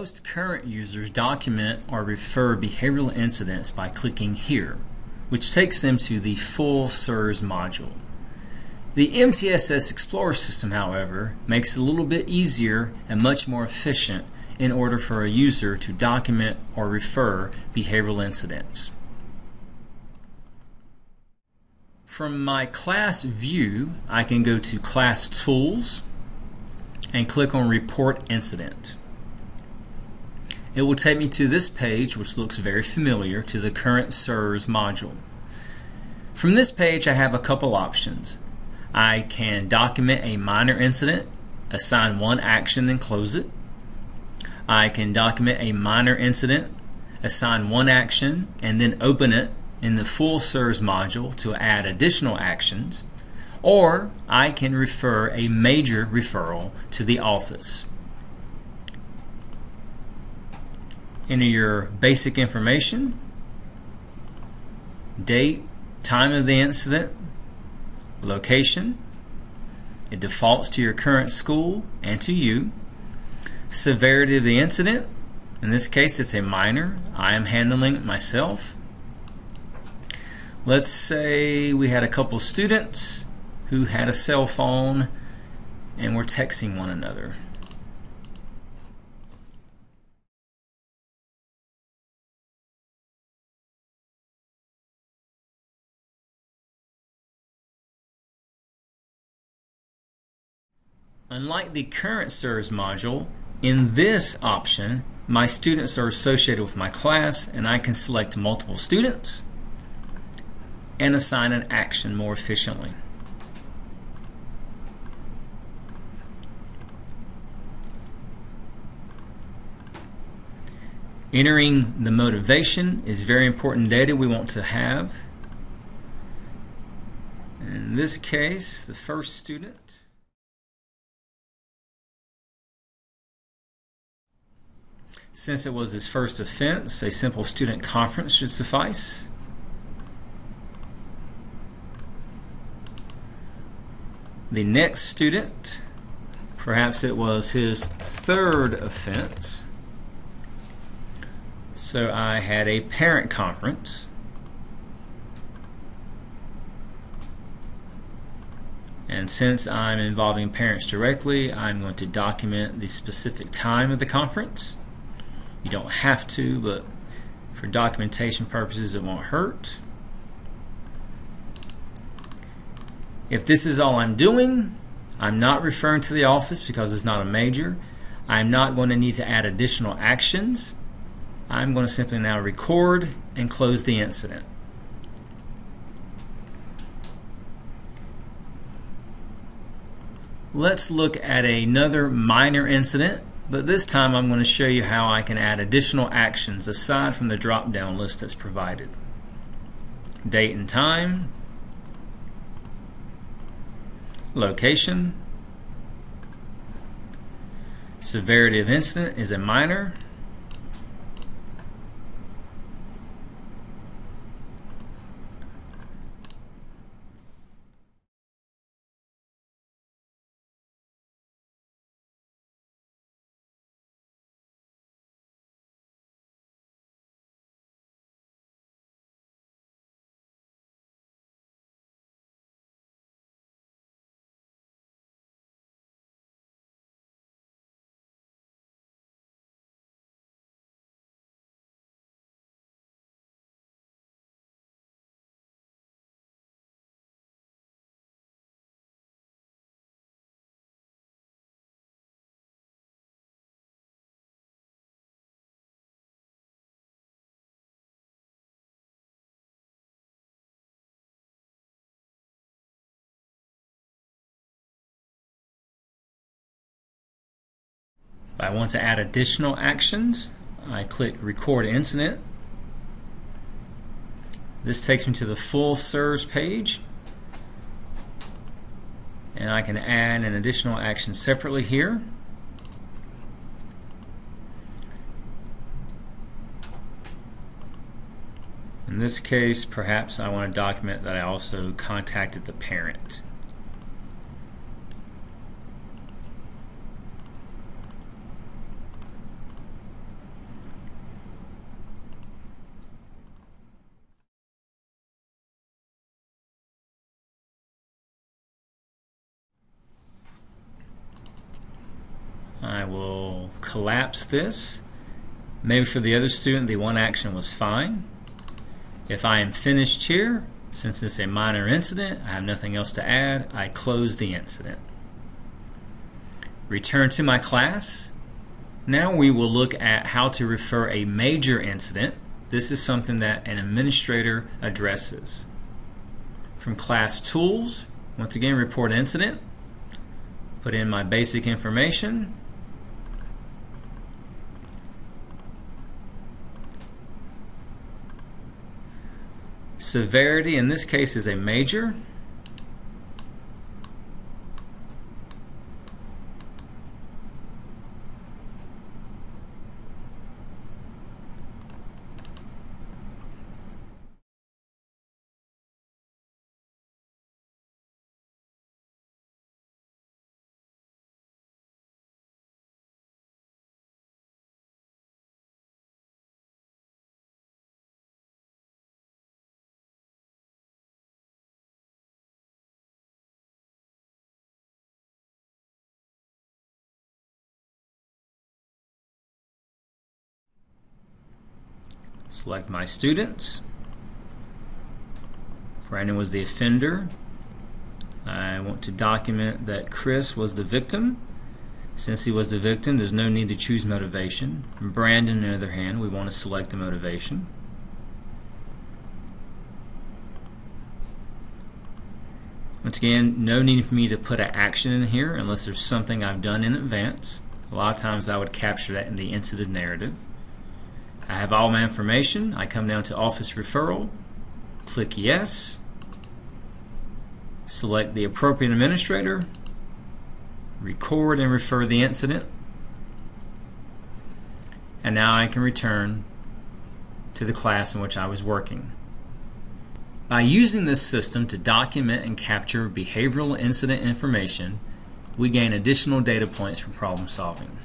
Most current users document or refer behavioral incidents by clicking here, which takes them to the full SIRS module. The MTSS Explorer system, however, makes it a little bit easier and much more efficient in order for a user to document or refer behavioral incidents. From my class view, I can go to Class Tools and click on Report Incident. It will take me to this page, which looks very familiar to the current SIRS module. From this page, I have a couple options. I can document a minor incident, assign one action and close it. I can document a minor incident, assign one action, and then open it in the full SIRS module to add additional actions. Or I can refer a major referral to the office. Enter your basic information, date, time of the incident, location. It defaults to your current school and to you. Severity of the incident. In this case, it's a minor. I am handling it myself. Let's say we had a couple students who had a cell phone and were texting one another. Unlike the current SIRS module, in this option, my students are associated with my class and I can select multiple students and assign an action more efficiently. Entering the motivation is very important data we want to have. In this case, the first student. Since it was his first offense, a simple student conference should suffice. The next student, perhaps it was his third offense. So I had a parent conference. And since I'm involving parents directly, I'm going to document the specific time of the conference. You don't have to, but for documentation purposes it won't hurt. If this is all I'm doing, I'm not referring to the office because it's not a major. I'm not going to need to add additional actions. I'm going to simply now record and close the incident. Let's look at another minor incident. But this time I'm going to show you how I can add additional actions aside from the drop-down list that's provided. Date and time, location, severity of incident is a minor, If I want to add additional actions, I click Record Incident. This takes me to the full SIRS page, and I can add an additional action separately here. In this case, perhaps I want to document that I also contacted the parent. collapse this. Maybe for the other student the one action was fine. If I am finished here, since it's a minor incident, I have nothing else to add, I close the incident. Return to my class. Now we will look at how to refer a major incident. This is something that an administrator addresses. From Class Tools, once again, Report Incident. Put in my basic information. Severity in this case is a major. Select my students. Brandon was the offender. I want to document that Chris was the victim. Since he was the victim, there's no need to choose motivation. Brandon, on the other hand, we want to select a motivation. Once again, no need for me to put an action in here unless there's something I've done in advance. A lot of times I would capture that in the incident narrative. I have all my information. I come down to Office Referral, click Yes, select the appropriate administrator, record and refer the incident, and now I can return to the class in which I was working. By using this system to document and capture behavioral incident information, we gain additional data points for problem solving.